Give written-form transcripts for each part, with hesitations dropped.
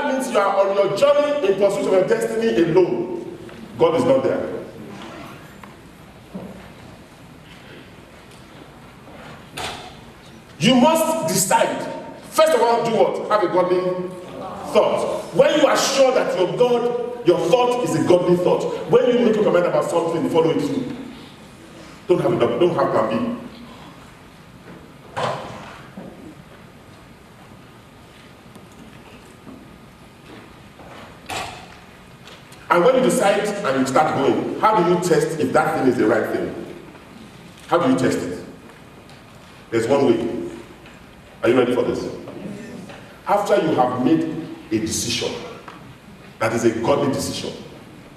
that means you are on your journey in pursuit of your destiny alone. God is not there. You must decide. First of all, do what? Have a godly thought. When you are sure that your thought is a godly thought, when you make up your mind about something, follow it through. Don't have plan B. And when you decide and you start going, how do you test if that thing is the right thing? How do you test it? There's one way. Are you ready for this? After you have made a decision that is a godly decision,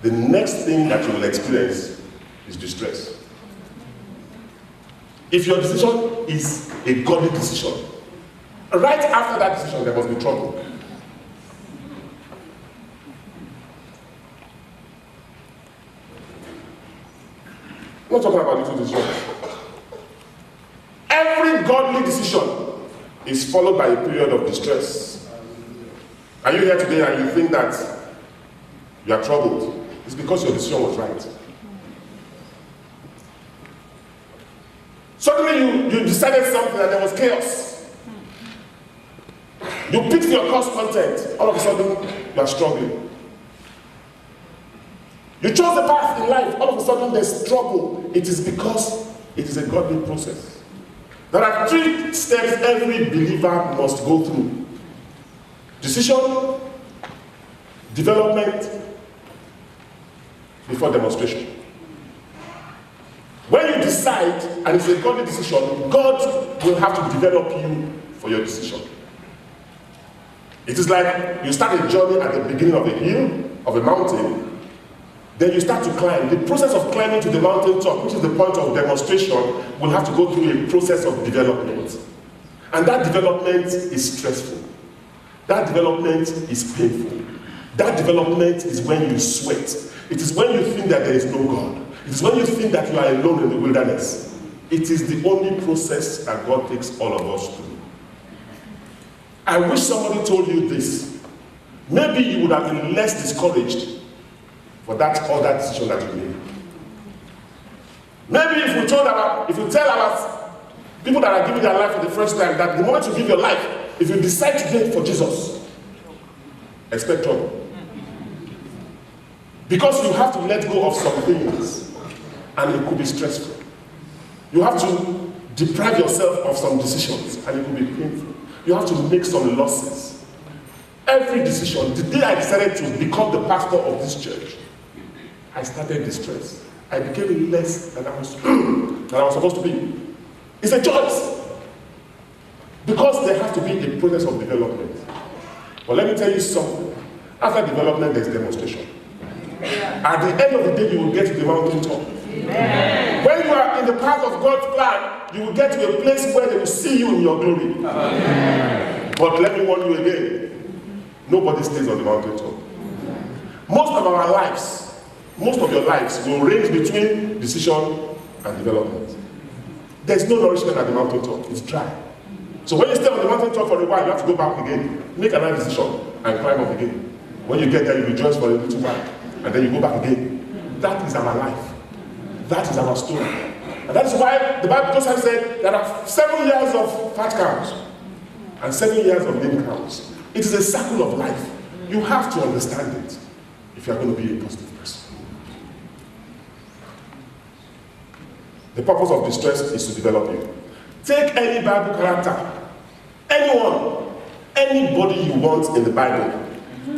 the next thing that you will experience is distress. If your decision is a godly decision, right after that decision there must be trouble. I'm not talking about little decisions. Every godly decision is followed by a period of distress. Are you here today and you think that you are troubled? It's because your decision was right. Suddenly you decided something and there was chaos. You picked your course content, all of a sudden you are struggling. You chose the path in life, all of a sudden there's trouble. It is because it is a godly process. There are 3 steps every believer must go through. Decision, development, before demonstration. When you decide, and it's a godly decision, God will have to develop you for your decision. It is like you start a journey at the beginning of a hill, of a mountain, then you start to climb. The process of climbing to the mountain top, which is the point of demonstration, will have to go through a process of development. And that development is stressful. That development is painful. That development is when you sweat. It is when you think that there is no God. It is when you think that you are alone in the wilderness. It is the only process that God takes all of us through. I wish somebody told you this. Maybe you would have been less discouraged for that other decision that you made. Maybe if you tell our people that are giving their life for the first time that the moment you give your life, if you decide to live for Jesus, expect trouble. Because you have to let go of some things, and it could be stressful. You have to deprive yourself of some decisions, and it could be painful. You have to make some losses. Every decision, the day I decided to become the pastor of this church, I started distress. I became less than I was supposed to be. It's a choice. Because there has to be a process of development. But let me tell you something. After development, there's demonstration. At the end of the day, you will get to the mountaintop. Amen. When you are in the path of God's plan, you will get to a place where they will see you in your glory. Amen. But let me warn you again, nobody stays on the mountaintop. Most of your lives will range between decision and development. There's no nourishment at the mountaintop. It's dry. So when you stay on the mountaintop for a while, you have to go back again, make another decision, and climb up again. When you get there, you rejoice for a little while, and then you go back again. That is our life. That is our story. And that is why the Bible just has said there are 7 years of fat cows and 7 years of lean cows. It is a cycle of life. You have to understand it if you are going to be a positive person. The purpose of distress is to develop you. Take any Bible character, anyone, anybody you want in the Bible.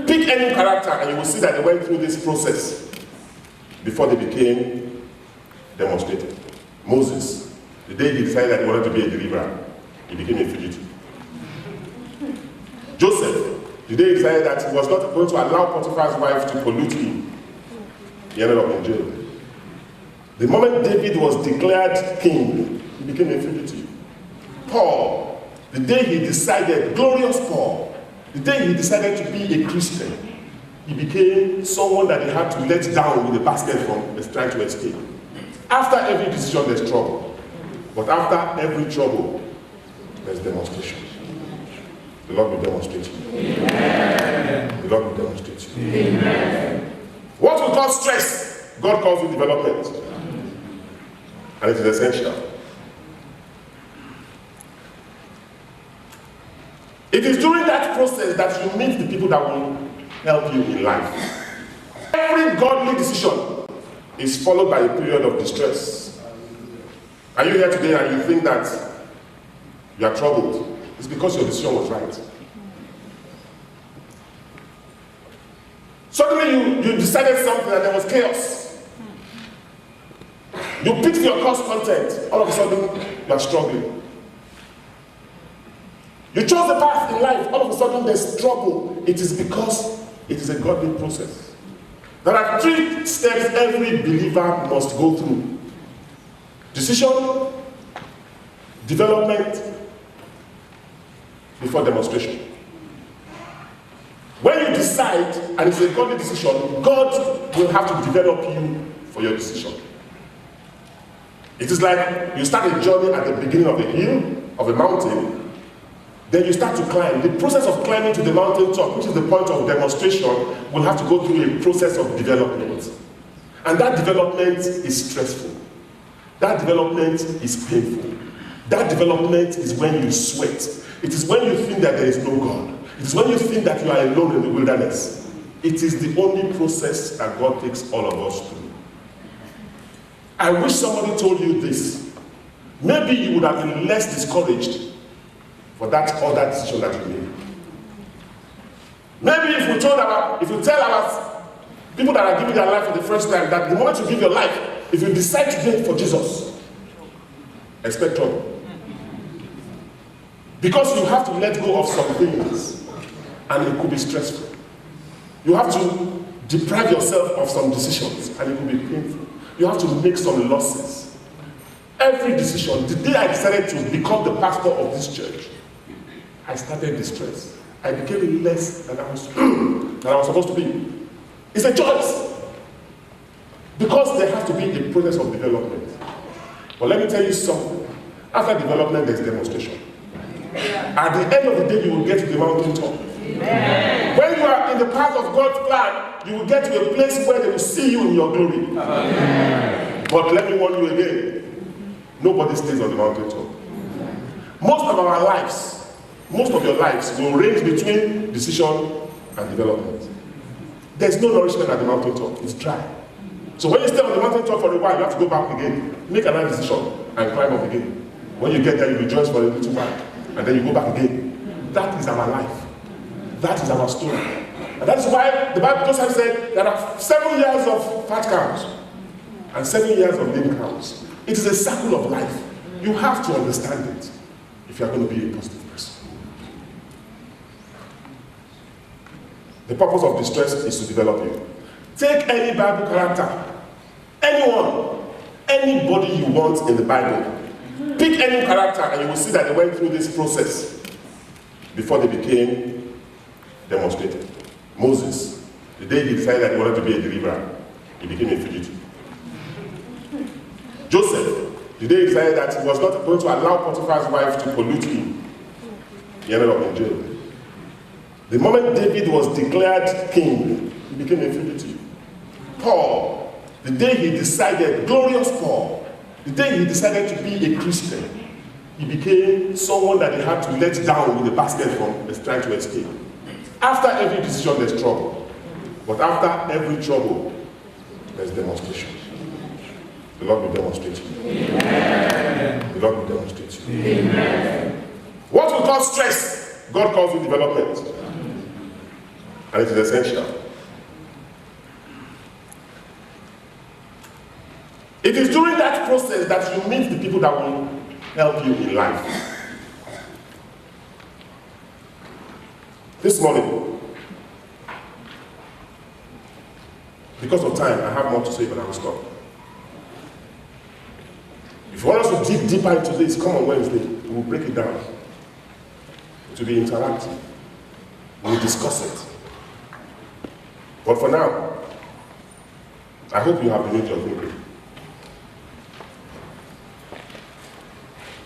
Pick any character and you will see that they went through this process before they became demonstrated. Moses, the day he decided that he wanted to be a deliverer, he became a fugitive. Joseph, the day he decided that he was not going to allow Potiphar's wife to pollute him, he ended up in jail. The moment David was declared king, he became a fugitive. Paul, the day he decided, glorious Paul, the day he decided to be a Christian, he became someone that he had to let down with a basket from trying to escape. After every decision, there's trouble. But after every trouble, there's demonstration. The Lord will demonstrate. Amen. call stress, God calls it development. And it is essential. It is during that process that you meet the people that will help you in life. Every godly decision is followed by a period of distress. Are you here today and you think that you are troubled? It's because your decision was right. Suddenly you decided something and there was chaos. You picked your course content, all of a sudden you are struggling. You chose the path in life, all of a sudden there's trouble. It is because it is a godly process. There are 3 steps every believer must go through: decision, development, before demonstration. When you decide, and it's a godly decision, God will have to develop you for your decision. It is like you start a journey at the beginning of a hill, of a mountain, then you start to climb. The process of climbing to the mountain top, which is the point of demonstration, will have to go through a process of development. And that development is stressful. That development is painful. That development is when you sweat. It is when you think that there is no God. It is when you think that you are alone in the wilderness. It is the only process that God takes all of us through. I wish somebody told you this. Maybe you would have been less discouraged for that other decision that you made. Maybe if you tell our people that are giving their life for the first time that the moment you give your life, if you decide to give for Jesus, expect trouble. Because you have to let go of some things, and it could be stressful. You have to deprive yourself of some decisions, and it could be painful. You have to make some losses. Every decision, the day I decided to become the pastor of this church, I started distress. I became less than I was supposed to be. It's a choice. Because there has to be a process of development. But let me tell you something. After development, there's demonstration. At the end of the day, you will get to the mountaintop. Amen. When you are in the path of God's plan, you will get to a place where they will see you in your glory. Amen. But let me warn you again, nobody stays on the mountaintop. Most of our lives, most of your lives will range between decision and development. There's no nourishment at the mountaintop. It's dry. So when you stay on the mountaintop for a while, you have to go back again, make another decision, and climb up again. When you get there, you rejoice for a little while, and then you go back again. That is our life. That is our story. And that is why the Bible just has said there are 7 years of fat cows and 7 years of lean cows. It is a cycle of life. You have to understand it if you are going to be a positive person. The purpose of distress is to develop you. Take any Bible character, anyone, anybody you want in the Bible. Pick any character and you will see that they went through this process before they became demonstrated. Moses, the day he decided that he wanted to be a deliverer, he became a fugitive. Joseph, the day he decided that he was not going to allow Potiphar's wife to pollute him, he ended up in jail. The moment David was declared king, he became a fugitive. Paul, the day he decided, glorious Paul, the day he decided to be a Christian, he became someone that they had to let down with a basket from trying to escape. After every decision, there's trouble. But after every trouble, there's demonstration. The Lord will demonstrate you. Amen. The Lord will demonstrate you. Amen. What we call stress, God calls it development. And it is essential. It is during that process that you meet the people that will help you in life. This morning, because of time, I have more to say, but I will stop. If you want us to dig deeper into this, come on Wednesday. We will break it down. It will be interactive. We will discuss it. But for now, I hope you have been your thinking.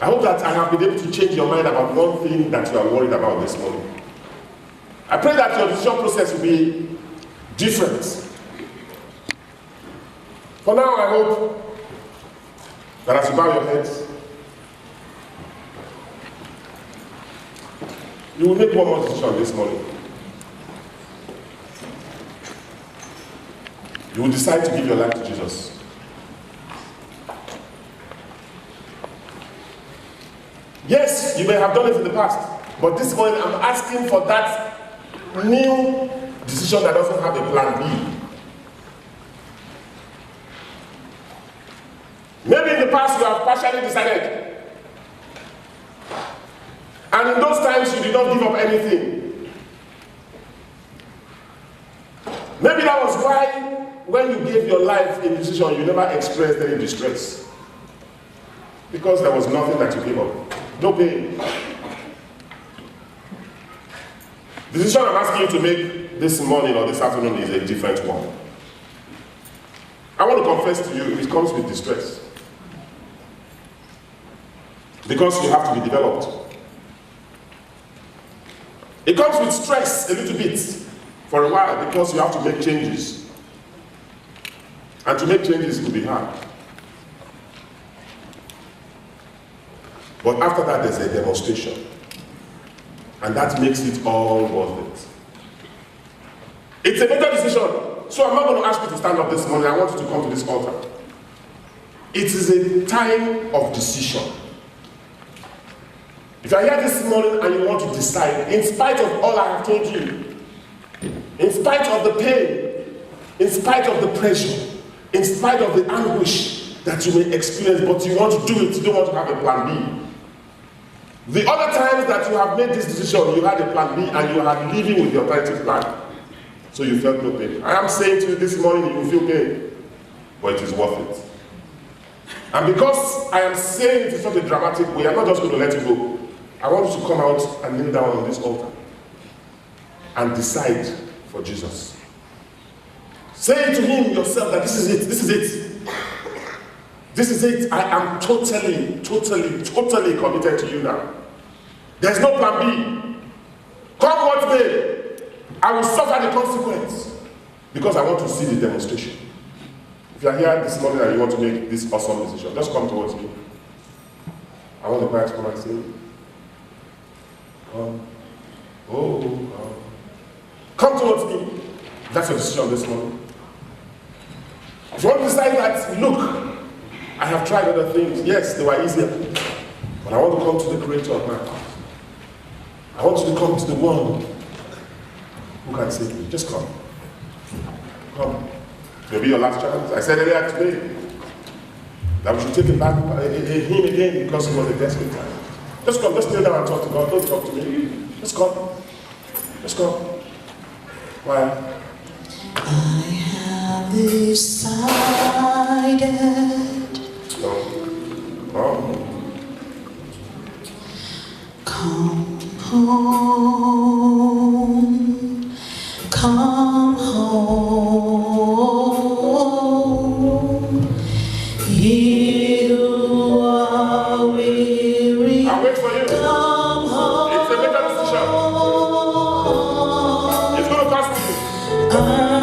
I hope that I have been able to change your mind about one thing that you are worried about this morning. I pray that your decision process will be different. For now, I hope that as you bow your heads, you will make one more decision this morning. You will decide to give your life to Jesus. Yes, you may have done it in the past, but this morning I'm asking for that new decision that doesn't have a plan B. Maybe in the past you have partially decided, and in those times you did not give up anything. Maybe that was why when you gave your life in decision you never experienced any distress, because there was nothing that you gave up. No pain. The decision I'm asking you to make this morning or this afternoon is a different one. I want to confess to you, it comes with distress. Because you have to be developed. It comes with stress a little bit for a while because you have to make changes. And to make changes will be hard. But after that, there's a demonstration. And that makes it all worth it. It's a better decision. So I'm not going to ask you to stand up this morning. I want you to come to this altar. It is a time of decision. If you are here this morning and you want to decide, in spite of all I have told you, in spite of the pain, in spite of the pressure, in spite of the anguish that you may experience, but you want to do it, you don't want to have a plan B. The other times that you have made this decision, you had a plan B and you are living with the alternative plan. So you felt no pain. I am saying to you this morning, you will feel pain, but it is worth it. And because I am saying it in such a dramatic way, I'm not just going to let you go. I want you to come out and kneel down on this altar and decide for Jesus. Say to him yourself that this is it, this is it. This is it. I am totally committed to you now. There's no plan B. Come what may, I will suffer the consequence because I want to see the demonstration. If you are here this morning and you want to make this awesome decision, just come towards me. I want the choir to come and sing. Come. Oh, come. Come towards me. That's your decision this morning. If you want to decide that, look, I have tried other things. Yes, they were easier. But I want to come to the creator of my heart. I want you to come to the one who can save me. Just come. Come. Maybe your last chance. I said earlier today that we should take him back, him again, because it was a desperate time. Just come. Just kneel down and talk to God. Don't talk to me. Just come. Just come. Why? I have decided. Come. Come home. Come home. You are weary. I'll wait for you. Come home. It's a better decision. It's going to cost you.